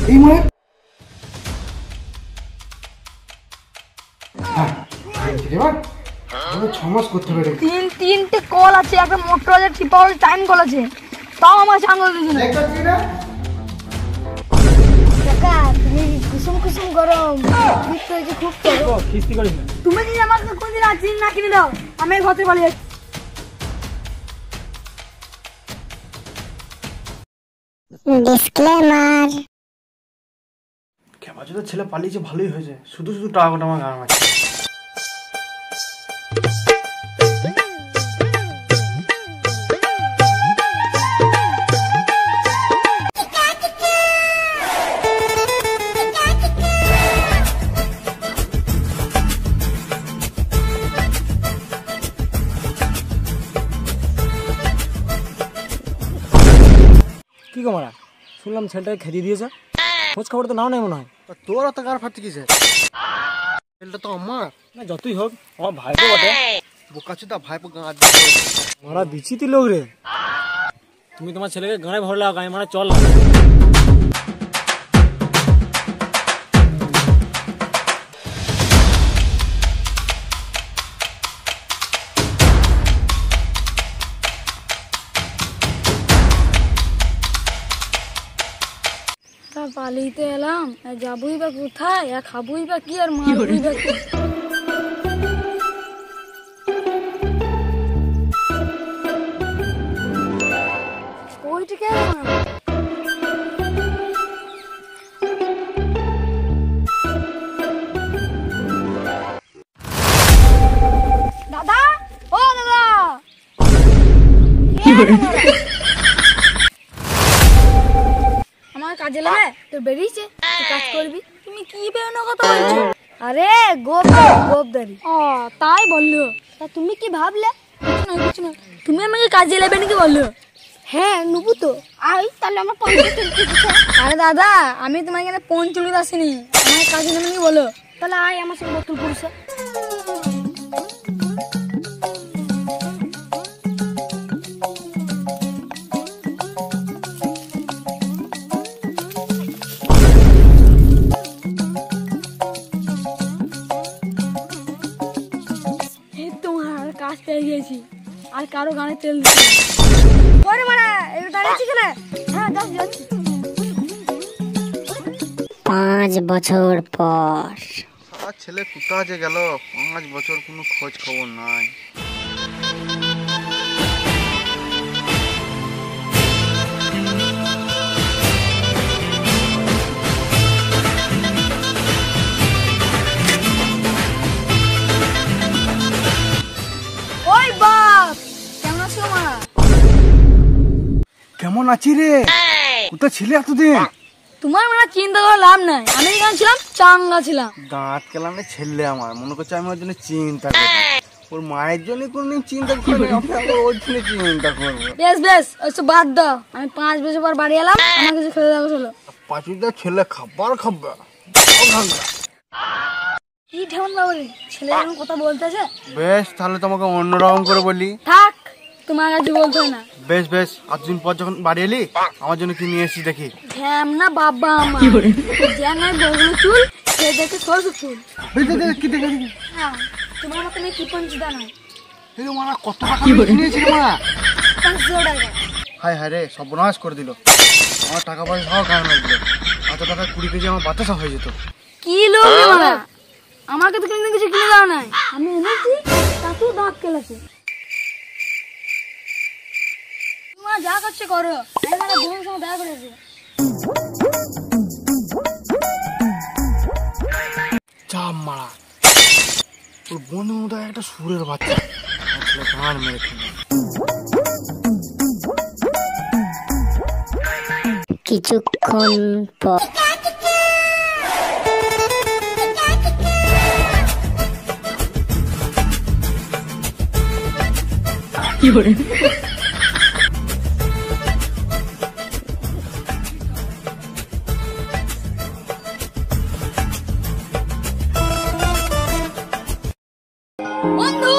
এই মনে 6 মাস করতে পারে। তিনটে কল আছে, একটা মোটর আছে, ট্রিপল টাইম কল আছে, তাও আমার সাঙ্গ দিয়েছে না। কাকা তুমি কুসুম কুসুম গরম খুব খিস্তি করিস না। তুমি যদি আমাকে কোনদিন আর জিন না কিনে দাও আমি ঘরে পালিয়ে যাচ্ছি। ডিসক্লেমার। কেমন যদি ছেলে পালিয়েছে ভালোই হয়েছে, শুধু শুধু টাকা গোটা আমার গান আছে। কি গো মারা, শুনলাম ছেলেটাকে খেতে দিয়েছে, খোঁজ খবর তো নাও নাই মনে হয়। তোর অত গার ফাটছে কিসে? ছেলেটা তো আমার না, যতই হোক আমার ভাইপো বটে। বোকাচোদা ভাইপো গাঁ মারা বিচিতি লোক রে। তুমি তোমার ছেলেকে গাঁয়ে ভরে লাও, গায়ে মারা চল। পালিতে এলাম, যাবই বা কোথায়, আর খাবই বা কি, আর মারবই বা কি। ওইটাকে দাদা, ও দাদা আমার কাজে লাগে, তোর বেরিয়েছে, তুই কাজ করবি। তুমি কি বেরোনো কথা বলছো? আরে গোপদারি। ও তাই বললো? তা তুমি কি ভাবলে? কিছু না। তুমি আমাকে কাজে নেবে নাকি বললো? হ্যাঁ নেবো তো। আই তাহলে আমার 45। আরে দাদা, আমি তোমার এখানে 45 আসিনি, আমার কাজে নেবে নাকি বলো? তাহলে আয় আমার সঙ্গে বোতল পুরুষে। কাজ পেয়ে গেছি, আর কারো গানে তেল দিচ্ছি। হ্যাঁ 5 বছর পর ছেলে কোথায় যে গেল? 5 বছর কোনো খোঁজ খবর নাই। কেমন আছি রে? কোথায় ছিলে এতদিন? তোমার মনে চিন্তা করে লাভ নাই, আমি এখানে ছিলাম, চাঙ্গা ছিলাম। দাঁত কেলানে ছেলে আমার মনে করছে আমি ওর জন্য চিন্তা করি, ওর মায়ের জন্য কোনদিন চিন্তা করি, ওর জন্য চিন্তা করবো। বেশ ওইসব বাদ দাও, আমি 5 বছর পর বাড়ি এলাম, আমার কিছু খেতে দাও চলো। পাঁচুদা ছেলে খাবার খাবে কি ঠেমন বাবু রে, ছেলে এরকম কথা বলতেছে। বেশ তাহলে তোমাকে অন্যরকম করে বলি। থাক, তোমার কাছে বলতে হয় না। বেশ এতদিন পর যখন বাড়ি এলি আমার জন্য কি নিয়ে এসেছি দেখি। না বাবা আমার জ্যাঙায় বগল চুল, সে দেখে সরষে ফুল। কি দেখে হ্যাঁ, তোমার মতো মেয়ে কি পঞ্চিদা নয়। মারা কত টাকা নিয়েছিল মারা? 500 টাকা। হায় রে, সর্বনাশ করে দিল আমার টাকা পয়সা সব গায়ে মেরে দিল। এত টাকা 20 কেজি আমার বাতাসা হয়ে যেত। কি লোক রে মারা, আমাকে তো কোনদিন কিছু কিনে দাও নাই, আমি এনেছি তাতেও দাঁত কেলাছে। তোমার যা করছে করো, আমি মানে বোনের সঙ্গে দেখা করেছি। চাপ মারা, তোর বন্ধু মতো একটা সুরের বাচ্চা গান মেরে খেলে। কিছুক্ষণ পর কি করে বন্ধু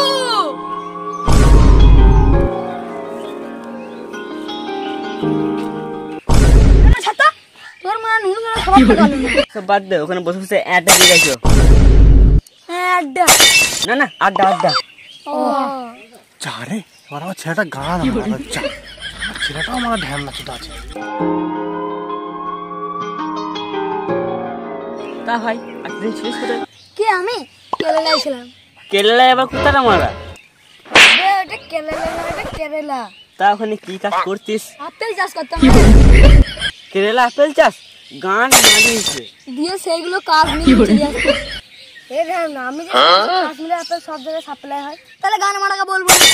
ছাতা তোর মা অন্য কোনো খাবার তো ভালো না। সব বাদ দে, ওখানে বসে বসে আড্ডা দিয়ে গেছো। হ্যাঁ আড্ডা। না না, আড্ডা আড্ডা। ও যা রে, এবার আমার ছেলেটা গান যা, আমার ছেলেটাও আমার ধ্যান না শুধু আছে। তা ভাই একদিন ছিলিস কোথায়? কি আমি কেরালায় ছিলাম। কেরালায় আবার কোথায় মারা? ওটা কেরালা না, এটা কেরালা। তা ওখানে কি কাজ করতিস? আপেল চাষ করতাম কেরালা আপেল চাষ? গান মারিয়েছে দিয়ে সেইগুলো কাজ নিয়ে চলে আসতো। না আমি যে কাশ্মীরে আপেল সব জায়গায় সাপ্লাই হয়, তাহলে গান মারাকে বলবো না।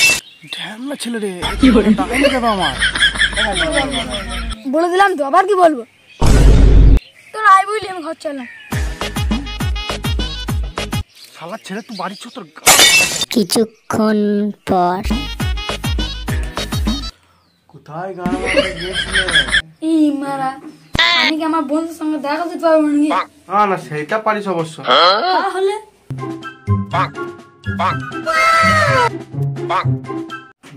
ধ্যান না ছেলে রে, কি করে টাইম দেবে আমার? বলে দিলাম তো, আবার কি বলবো? তোর আই বুঝলি আমি ঘর চললাম। শালার ছেলে তুই বাড়ি ছো, তোর কিছুক্ষণ পর কোথায় গান মারতে গিয়েছিলে? এই মারা, আমি কি আমার বন্ধুর সঙ্গে দেখা করতে পারবো নাকি? না না, সেইটা পারিস অবশ্য। তাহলে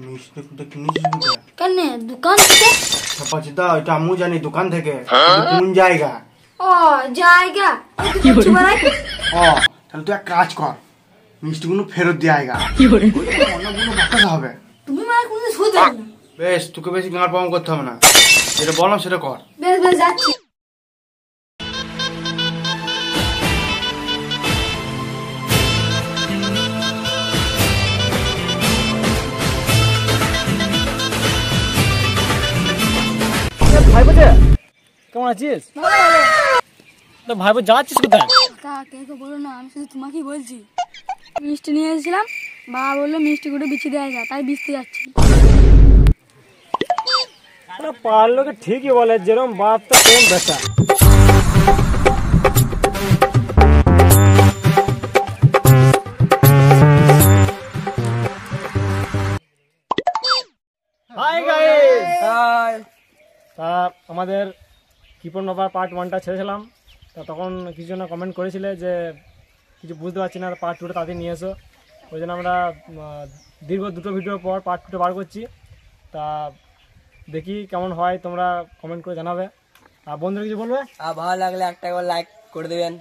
মিষ্টি কোথায় কিনেছিস কোথায়? কেন দোকান থেকে? ছাপাচিতা, ওইটা আমিও জানি দোকান থেকে, কিন্তু কোন জায়গা? ও জায়গা কি করছি বাড়াই? ও তাহলে তুই এক কাজ কর, মিষ্টিগুলো ফেরত দিয়ে আয়গা, অন্যগুলো বাঁচাতে হবে। তুমি মার কোনো শুধু না। বেশ, তোকে বেশি গাঁড় পাম করতে হবে না, যেটা বললাম সেটা কর। বেশ বেশ যাচ্ছি। ভাই বোঝে কেমন আছিস? তো ভাই বোঝ যাচ্ছিস কোথায়? তা কেউ বলো না, আমি শুধু তোমাকেই বলছি। মিষ্টি নিয়ে এসেছিলাম, বাবা বললো মিষ্টি করে বিচি দেওয়া যায়, তাই বিচতে যাচ্ছি। পাড়ার লোকে ঠিকই বলে, যেরকম বাপ তো সেরকম বেটা। Hi guys, hi. তা আমাদের কিপন বাবার পার্ট 1টা ছেড়েছিলাম, তা তখন কিছু জন কমেন্ট করেছিলে যে কিছু বুঝতে পারছি না, পার্ট 2টা তাড়াতাড়ি নিয়ে এসো। ওই জন্য আমরা দীর্ঘ 2টো ভিডিওর পর পার্ট 2টা বার করছি। তা দেখি কেমন হয়, তোমরা কমেন্ট করে জানাবে। আর বন্ধুরা কিছু বলবে? আর ভালো লাগলে একটা লাইক করে দেবেন,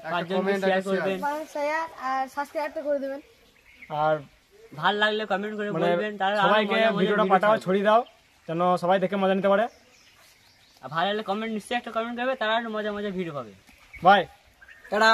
শেয়ার করবেন, শেয়ার আর সাবস্ক্রাইবটা করে দেবেন। আর ভালো লাগলে কমেন্ট করে মানে বলবেন, তাহলে সবাইকে ভিডিওটা পাঠাও, ছড়িয়ে দাও, যেন সবাই দেখে মজা নিতে পারে। আর ভালো লাগলে কমেন্ট নিশ্চয়ই একটা কমেন্ট করবে, তারা মজা মজা ভিডিও পাবে। বাই। টাটা।